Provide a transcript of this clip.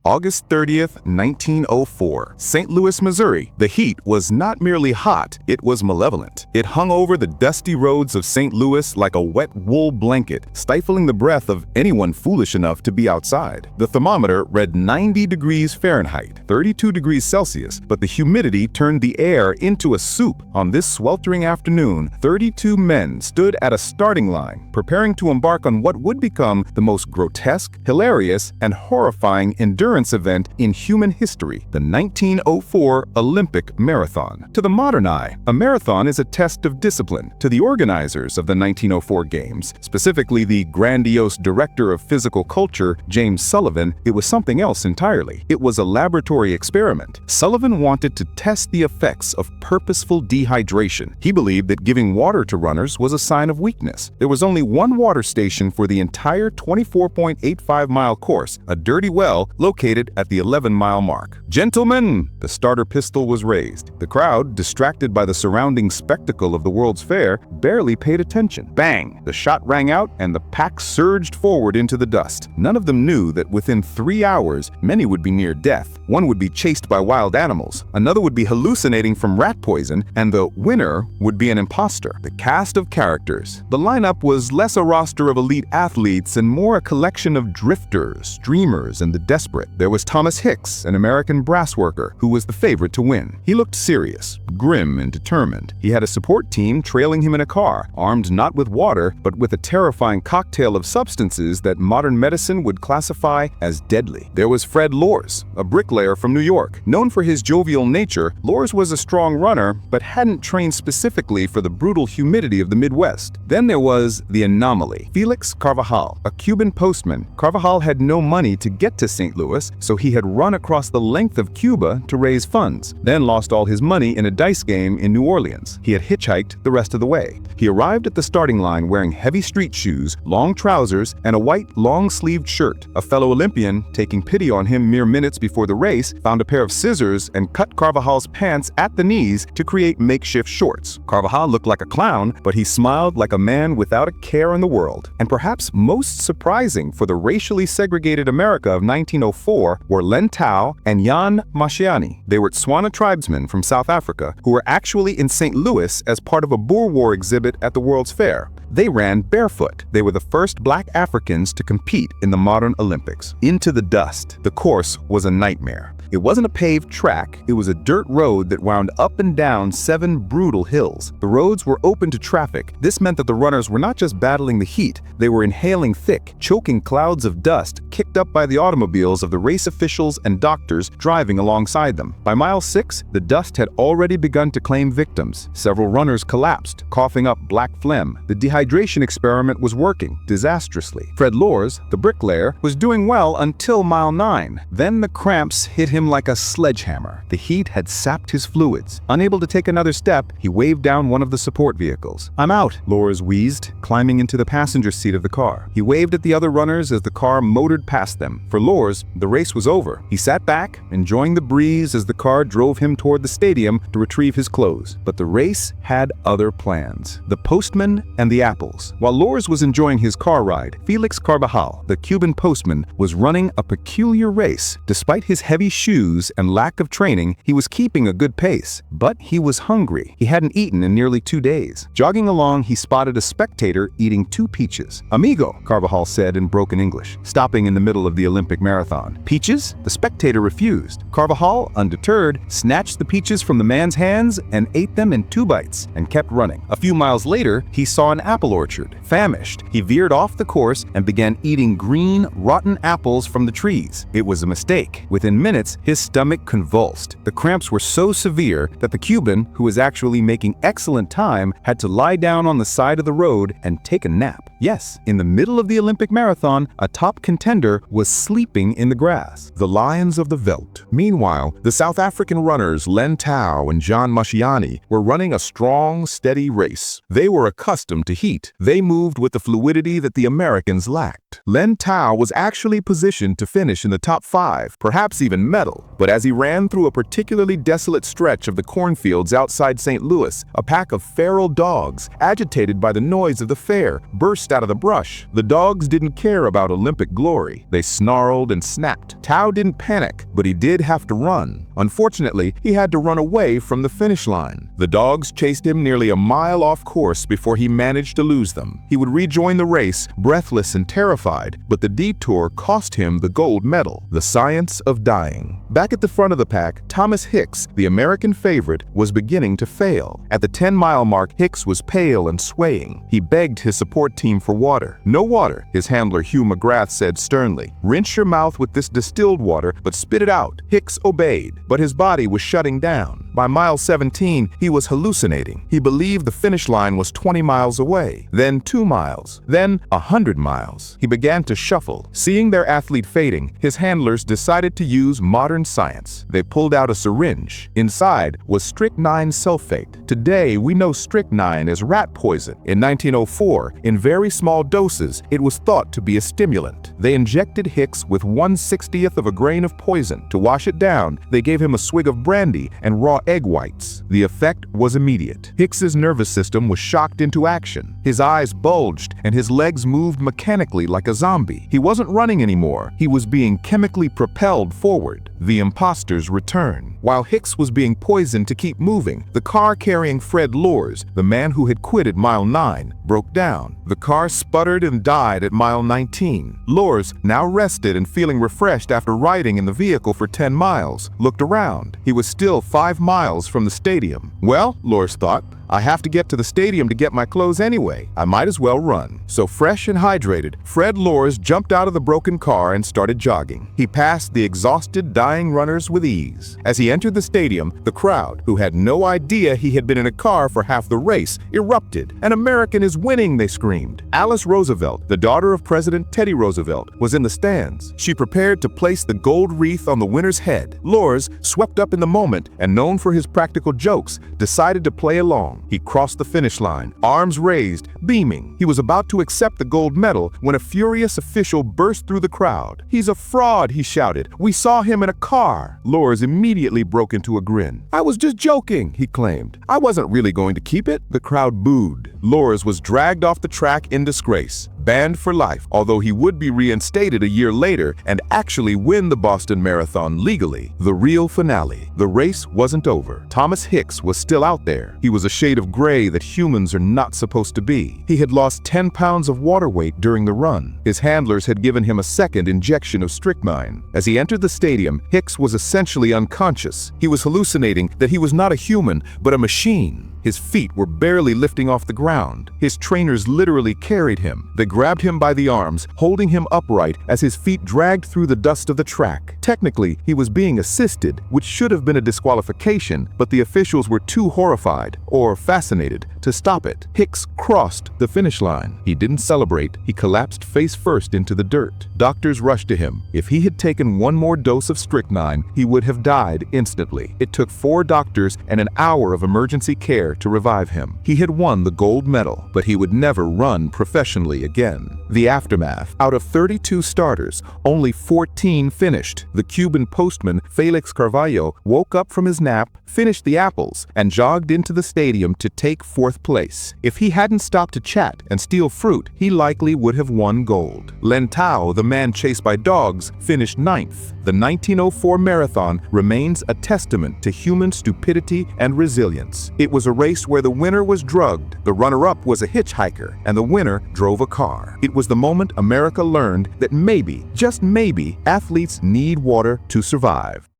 August 30th, 1904, St. Louis, Missouri. The heat was not merely hot, it was malevolent. It hung over the dusty roads of St. Louis like a wet wool blanket, stifling the breath of anyone foolish enough to be outside. The thermometer read 90 degrees Fahrenheit, 32 degrees Celsius, but the humidity turned the air into a soup. On this sweltering afternoon, 32 men stood at a starting line, preparing to embark on what would become the most grotesque, hilarious, and horrifying endurance event in human history, the 1904 Olympic Marathon. To the modern eye, a marathon is a test of discipline. To the organizers of the 1904 Games, specifically the grandiose director of physical culture, James Sullivan, it was something else entirely. It was a laboratory experiment. Sullivan wanted to test the effects of purposeful dehydration. He believed that giving water to runners was a sign of weakness. There was only one water station for the entire 24.85-mile course, a dirty well located at the 11-mile mark. "Gentlemen!" The starter pistol was raised. The crowd, distracted by the surrounding spectacle of the World's Fair, barely paid attention. Bang! The shot rang out and the pack surged forward into the dust. None of them knew that within 3 hours, many would be near death. One would be chased by wild animals, another would be hallucinating from rat poison, and the winner would be an imposter. The cast of characters. The lineup was less a roster of elite athletes and more a collection of drifters, dreamers, and the desperate. There was Thomas Hicks, an American brass worker, who was the favorite to win. He looked serious, grim, and determined. He had a support team trailing him in a car, armed not with water, but with a terrifying cocktail of substances that modern medicine would classify as deadly. There was Fred Lors, a bricklayer from New York. Known for his jovial nature, Lors was a strong runner, but hadn't trained specifically for the brutal humidity of the Midwest. Then there was the anomaly, Felix Carvajal, a Cuban postman. Carvajal had no money to get to St. Louis, so he had run across the length of Cuba to raise funds, then lost all his money in a dice game in New Orleans. He had hitchhiked the rest of the way. He arrived at the starting line wearing heavy street shoes, long trousers, and a white, long-sleeved shirt. A fellow Olympian, taking pity on him mere minutes before the race, found a pair of scissors and cut Carvajal's pants at the knees to create makeshift shorts. Carvajal looked like a clown, but he smiled like a man without a care in the world. And perhaps most surprising for the racially segregated America of 1904 were Len Tao and Jan Mashiani. They were Tswana tribesmen from South Africa who were actually in St. Louis as part of a Boer War exhibit at the World's Fair. They ran barefoot. They were the first black Africans to compete in the modern Olympics. Into the dust. The course was a nightmare. It wasn't a paved track, it was a dirt road that wound up and down 7 brutal hills. The roads were open to traffic. This meant that the runners were not just battling the heat, they were inhaling thick, choking clouds of dust kicked up by the automobiles of the race officials and doctors driving alongside them. By mile 6, the dust had already begun to claim victims. Several runners collapsed, coughing up black phlegm. The dehydration experiment was working disastrously. Fred Lors, the bricklayer, was doing well until mile 9. Then the cramps hit him like a sledgehammer. The heat had sapped his fluids. Unable to take another step, he waved down one of the support vehicles. "I'm out," Lors wheezed, climbing into the passenger seat of the car. He waved at the other runners as the car motored past them. For Lors, the race was over. He sat back, enjoying the breeze as the car drove him toward the stadium to retrieve his clothes. But the race had other plans. The postman and the apples. While Lors was enjoying his car ride, Felix Carvajal, the Cuban postman, was running a peculiar race. Despite his heavy shoes and lack of training, he was keeping a good pace. But he was hungry. He hadn't eaten in nearly 2 days. Jogging along, he spotted a spectator eating 2 peaches. "Amigo," Carvajal said in broken English, stopping in the middle of the Olympic marathon. "Peaches?" The spectator refused. Carvajal, undeterred, snatched the peaches from the man's hands and ate them in 2 bites and kept running. A few miles later, he saw an apple orchard. Famished, he veered off the course and began eating green, rotten apples from the trees. It was a mistake. Within minutes, his stomach convulsed. The cramps were so severe that the Cuban, who was actually making excellent time, had to lie down on the side of the road and take a nap. Yes, in the middle of the Olympic marathon, a top contender was sleeping in the grass. The Lions of the Veldt. Meanwhile, the South African runners Len Tao and Jan Mashiani were running a strong, steady race. They were accustomed to heat. They moved with the fluidity that the Americans lacked. Len Tao was actually positioned to finish in the top 5, perhaps even medal. medal. But as he ran through a particularly desolate stretch of the cornfields outside St. Louis, a pack of feral dogs, agitated by the noise of the fair, burst out of the brush. The dogs didn't care about Olympic glory. They snarled and snapped. Tao didn't panic, but he did have to run. Unfortunately, he had to run away from the finish line. The dogs chased him nearly a mile off course before he managed to lose them. He would rejoin the race, breathless and terrified, but the detour cost him the gold medal, the science of dying. Back at the front of the pack, Thomas Hicks, the American favorite, was beginning to fail. At the 10-mile mark, Hicks was pale and swaying. He begged his support team for water. "No water," his handler Hugh McGrath said sternly. "Rinse your mouth with this distilled water, but spit it out." Hicks obeyed, but his body was shutting down. By mile 17, he was hallucinating. He believed the finish line was 20 miles away, then 2 miles, then 100 miles. He began to shuffle. Seeing their athlete fading, his handlers decided to use modern science. They pulled out a syringe. Inside was strychnine sulfate. Today, we know strychnine as rat poison. In 1904, in very small doses, it was thought to be a stimulant. They injected Hicks with 1/60th of a grain of poison. To wash it down, they gave him a swig of brandy and raw egg whites. The effect was immediate. Hicks's nervous system was shocked into action. His eyes bulged and his legs moved mechanically like a zombie. He wasn't running anymore. He was being chemically propelled forward. The imposter's return. While Hicks was being poisoned to keep moving, the car carrying Fred Lors, the man who had quit at mile 9, broke down. The car sputtered and died at mile 19. Lors, now rested and feeling refreshed after riding in the vehicle for 10 miles, looked around. He was still 5 miles from the stadium. "Well," Lors thought, "I have to get to the stadium to get my clothes anyway. I might as well run." So fresh and hydrated, Fred Lors jumped out of the broken car and started jogging. He passed the exhausted, dying runners with ease. As he entered the stadium, the crowd, who had no idea he had been in a car for half the race, erupted. "An American is winning," they screamed. Alice Roosevelt, the daughter of President Teddy Roosevelt, was in the stands. She prepared to place the gold wreath on the winner's head. Lors, swept up in the moment and known for his practical jokes, decided to play along. He crossed the finish line, arms raised, beaming. He was about to accept the gold medal when a furious official burst through the crowd. "He's a fraud," he shouted. "We saw him in a car." Lors immediately broke into a grin. "I was just joking," he claimed. "I wasn't really going to keep it." The crowd booed. Lors was dragged off the track in disgrace, banned for life, although he would be reinstated a year later and actually win the Boston Marathon legally. The real finale. The race wasn't over. Thomas Hicks was still out there. He was a shade of gray that humans are not supposed to be. He had lost 10 pounds of water weight during the run. His handlers had given him a second injection of strychnine. As he entered the stadium, Hicks was essentially unconscious. He was hallucinating that he was not a human, but a machine. His feet were barely lifting off the ground. His trainers literally carried him. They grabbed him by the arms, holding him upright as his feet dragged through the dust of the track. Technically, he was being assisted, which should have been a disqualification, but the officials were too horrified, or fascinated, to stop it. Hicks crossed the finish line. He didn't celebrate. He collapsed face first into the dirt. Doctors rushed to him. If he had taken one more dose of strychnine, he would have died instantly. It took 4 doctors and an hour of emergency care to revive him. He had won the gold medal, but he would never run professionally again. The aftermath. Out of 32 starters, only 14 finished. The Cuban postman, Felix Carvalho, woke up from his nap, finished the apples, and jogged into the stadium to take 4th place. If he hadn't stopped to chat and steal fruit, he likely would have won gold. Len Tao, the man chased by dogs, finished 9th. The 1904 marathon remains a testament to human stupidity and resilience. It was a race where the winner was drugged, the runner-up was a hitchhiker, and the winner drove a car. It was the moment America learned that maybe, just maybe, athletes need water to survive.